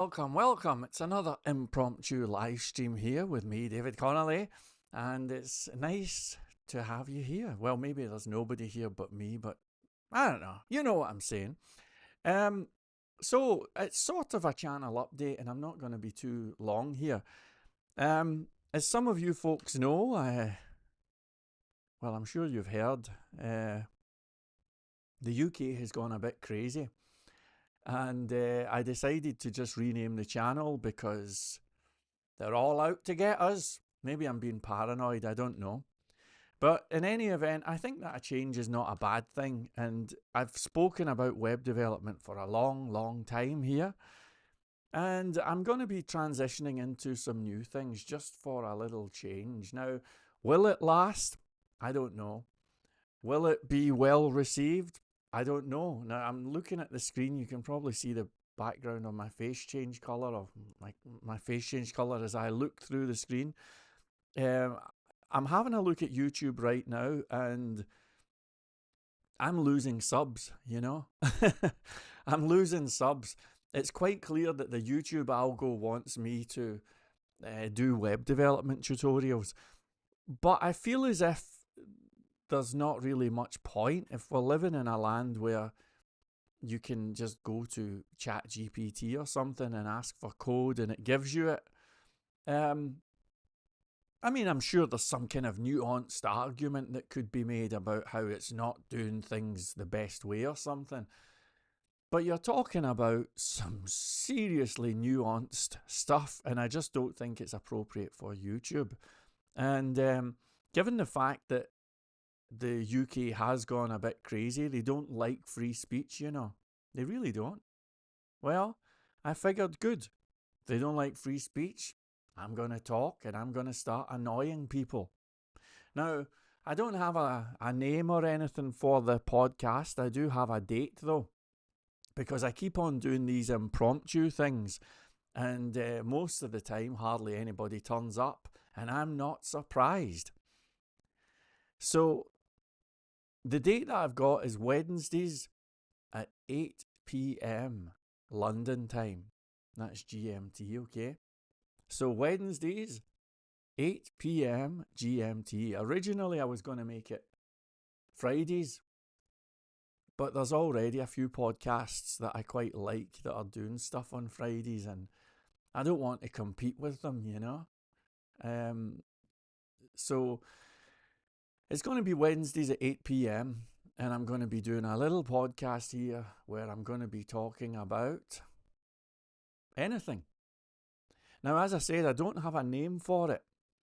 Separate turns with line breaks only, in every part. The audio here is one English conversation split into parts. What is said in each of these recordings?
Welcome, welcome. It's another impromptu live stream here with me, David Connolly, and it's nice to have you here. Well, maybe there's nobody here but me, but I don't know. You know what I'm saying. Um, so it's sort of a channel update, and I'm not going to be too long here. As some of you folks know, well, I'm sure you've heard, the UK has gone a bit crazy. And I decided to just rename the channel because they're all out to get us. Maybe I'm being paranoid, I don't know. But in any event, I think that a change is not a bad thing. And I've spoken about web development for a long, long time here. And I'm going to be transitioning into some new things just for a little change. Now, will it last? I don't know. Will it be well received? I don't know. Now, I'm looking at the screen. You can probably see the background of my face change colour, or my face change colour as I look through the screen. I'm having a look at YouTube right now, and I'm losing subs, you know? I'm losing subs. It's quite clear that the YouTube algo wants me to do web development tutorials, but I feel as if there's not really much point if we're living in a land where you can just go to chat GPT or something and ask for code and it gives you it. I mean, I'm sure there's some kind of nuanced argument that could be made about how it's not doing things the best way or something. But you're talking about some seriously nuanced stuff, and I just don't think it's appropriate for YouTube. And given the fact that the UK has gone a bit crazy, they don't like free speech, you know. They really don't. Well, I figured, good. They don't like free speech. I'm going to talk and I'm going to start annoying people. Now, I don't have a name or anything for the podcast. I do have a date though, because I keep on doing these impromptu things, and most of the time, hardly anybody turns up, and I'm not surprised. So, the date that I've got is Wednesdays at 8 p.m. London time. That's GMT, okay? So Wednesdays, 8 p.m. GMT. Originally, I was going to make it Fridays, but there's already a few podcasts that I quite like that are doing stuff on Fridays, and I don't want to compete with them, you know? So it's going to be Wednesdays at 8 p.m. and I'm going to be doing a little podcast here where I'm going to be talking about anything. Now, as I said, I don't have a name for it,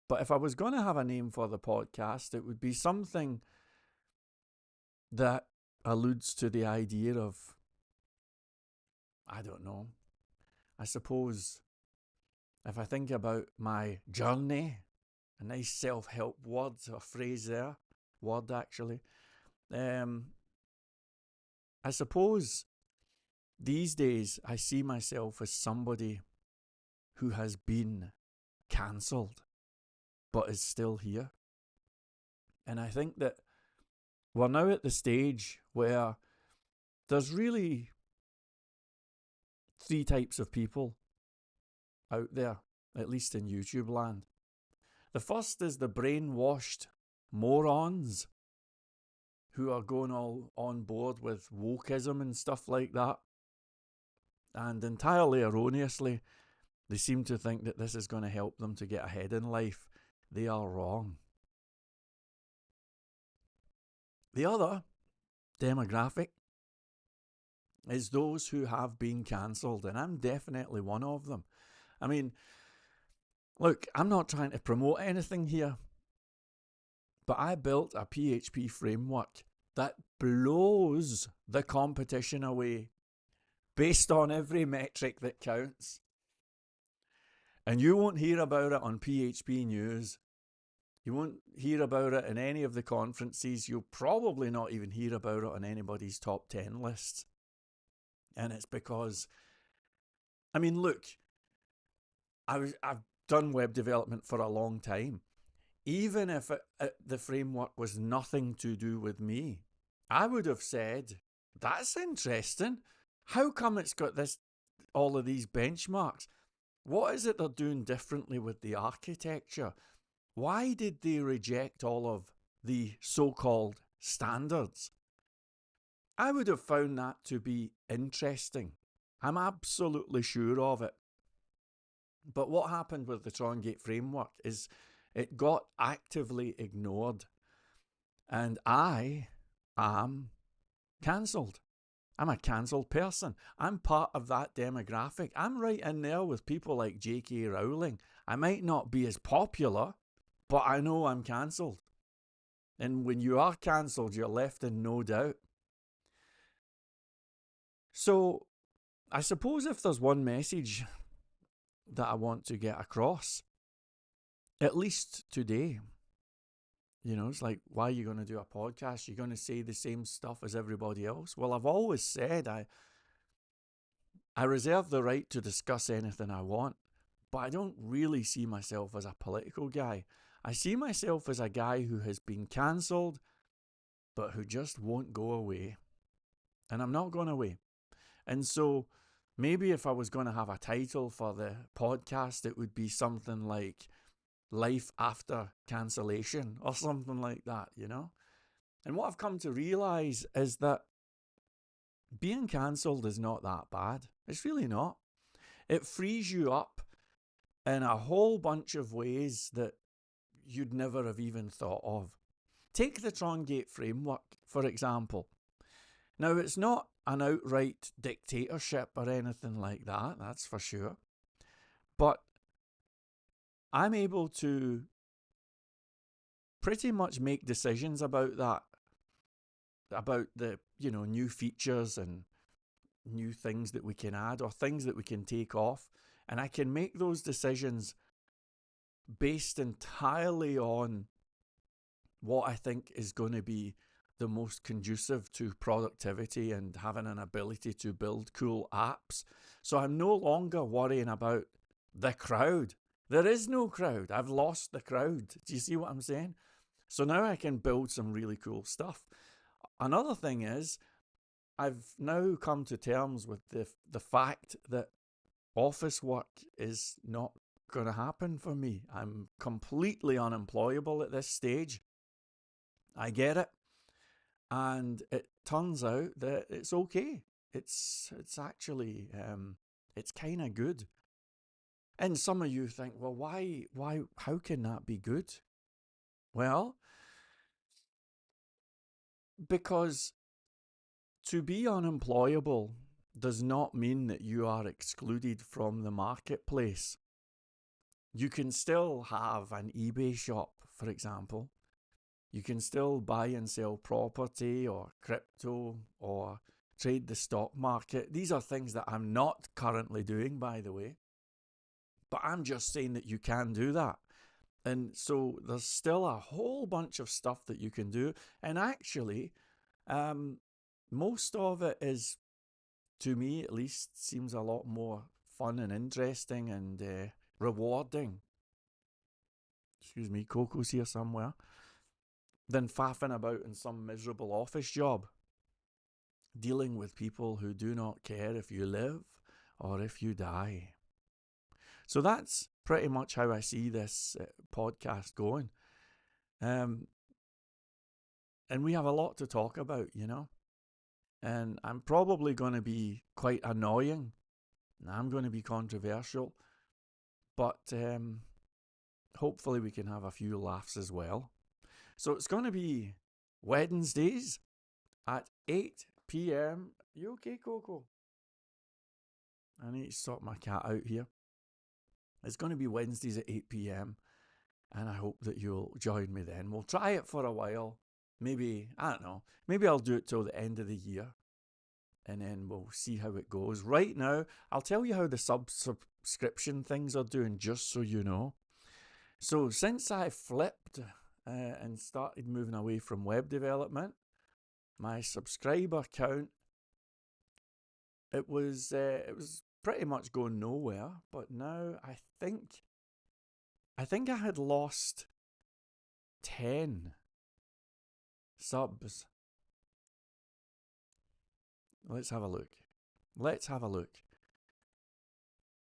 but if I was going to have a name for the podcast, it would be something that alludes to the idea of, I don't know, I suppose if I think about my journey, a nice self-help word or phrase there, word actually, I suppose these days I see myself as somebody who has been cancelled but is still here. And I think that we're now at the stage where there's really three types of people out there, at least in YouTube land. The first is the brainwashed morons who are going all on board with wokeism and stuff like that. And entirely erroneously, they seem to think that this is going to help them to get ahead in life. They are wrong. The other demographic is those who have been cancelled, and I'm definitely one of them. I mean, look, I'm not trying to promote anything here, but I built a PHP framework that blows the competition away based on every metric that counts. And you won't hear about it on PHP News. You won't hear about it in any of the conferences. You'll probably not even hear about it on anybody's top 10 lists. And it's because, I mean, look, I've done web development for a long time. Even if the framework was nothing to do with me, I would have said, that's interesting. How come it's got this all of these benchmarks. What is it they're doing differently with the architecture? Why did they reject all of the so-called standards? I would have found that to be interesting. I'm absolutely sure of it. But what happened with the Tron-Gate framework is it got actively ignored. And I am cancelled. I'm a cancelled person. I'm part of that demographic. I'm right in there with people like J.K. Rowling. I might not be as popular, but I know I'm cancelled. And when you are cancelled, you're left in no doubt. So I suppose if there's one message that I want to get across, at least today, it's like, why are you going to do a podcast? You're going to say the same stuff as everybody else? Well, I've always said I reserve the right to discuss anything I want, but I don't really see myself as a political guy. I see myself as a guy who has been cancelled, but who just won't go away. And I'm not going away. And so maybe if I was going to have a title for the podcast, it would be something like Life After Cancellation or something like that, And what I've come to realise is that being cancelled is not that bad. It's really not. It frees you up in a whole bunch of ways that you'd never have even thought of. Take the Tron-Gate framework, for example. Now, it's not an outright dictatorship or anything like that, that's for sure. But I'm able to pretty much make decisions about that, about the, new features and new things that we can add or things that we can take off. And I can make those decisions based entirely on what I think is going to be the most conducive to productivity and having an ability to build cool apps. So I'm no longer worrying about the crowd. There is no crowd. I've lost the crowd. Do you see what I'm saying? So now I can build some really cool stuff. Another thing is, I've now come to terms with the fact that office work is not going to happen for me. I'm completely unemployable at this stage. I get it. And it turns out that it's okay. It's actually, it's kind of good. And some of you think, well, how can that be good? Well, because to be unemployable does not mean that you are excluded from the marketplace. You can still have an eBay shop, for example. You can still buy and sell property or crypto or trade the stock market. These are things that I'm not currently doing, by the way. But I'm just saying that you can do that. And so there's still a whole bunch of stuff that you can do. And actually, most of it is, to me at least, seems a lot more fun and interesting and rewarding. Excuse me, Coco's here somewhere. Than faffing about in some miserable office job, dealing with people who do not care if you live or if you die. So that's pretty much how I see this podcast going. And we have a lot to talk about, And I'm probably going to be quite annoying. I'm going to be controversial. But hopefully we can have a few laughs as well. So it's going to be Wednesdays at 8 p.m. You okay, Coco? I need to sort my cat out here. It's going to be Wednesdays at 8 p.m. and I hope that you'll join me then. We'll try it for a while. Maybe, I don't know, maybe I'll do it till the end of the year and then we'll see how it goes. Right now, I'll tell you how the subscription things are doing just so you know. So since I flipped and started moving away from web development, my subscriber count, it was pretty much going nowhere. But now I think I had lost 10 subs. Let's have a look.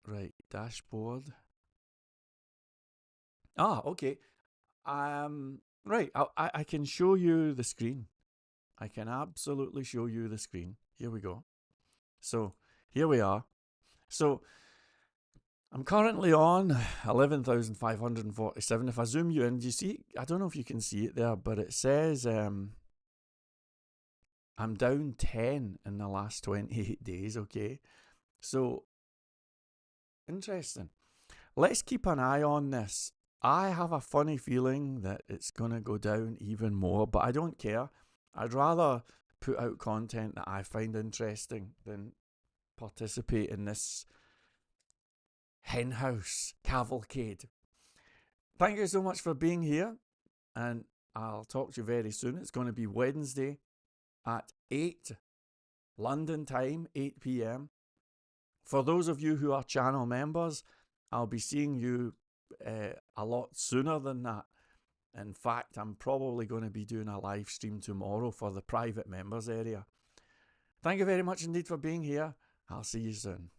Right, dashboard. Ah, okay. Right, I can show you the screen. I can absolutely show you the screen. Here we go. So here we are. So I'm currently on 11,547. If I zoom you in, do you see? I don't know if you can see it there, but it says I'm down 10 in the last 28 days. Okay. So interesting. Let's keep an eye on this. I have a funny feeling that it's going to go down even more, but I don't care. I'd rather put out content that I find interesting than participate in this henhouse cavalcade. Thank you so much for being here, and I'll talk to you very soon. It's going to be Wednesday at 8 London time, 8 p.m. For those of you who are channel members, I'll be seeing you a lot sooner than that. In fact, I'm probably going to be doing a live stream tomorrow for the private members area. Thank you very much indeed for being here. I'll see you soon.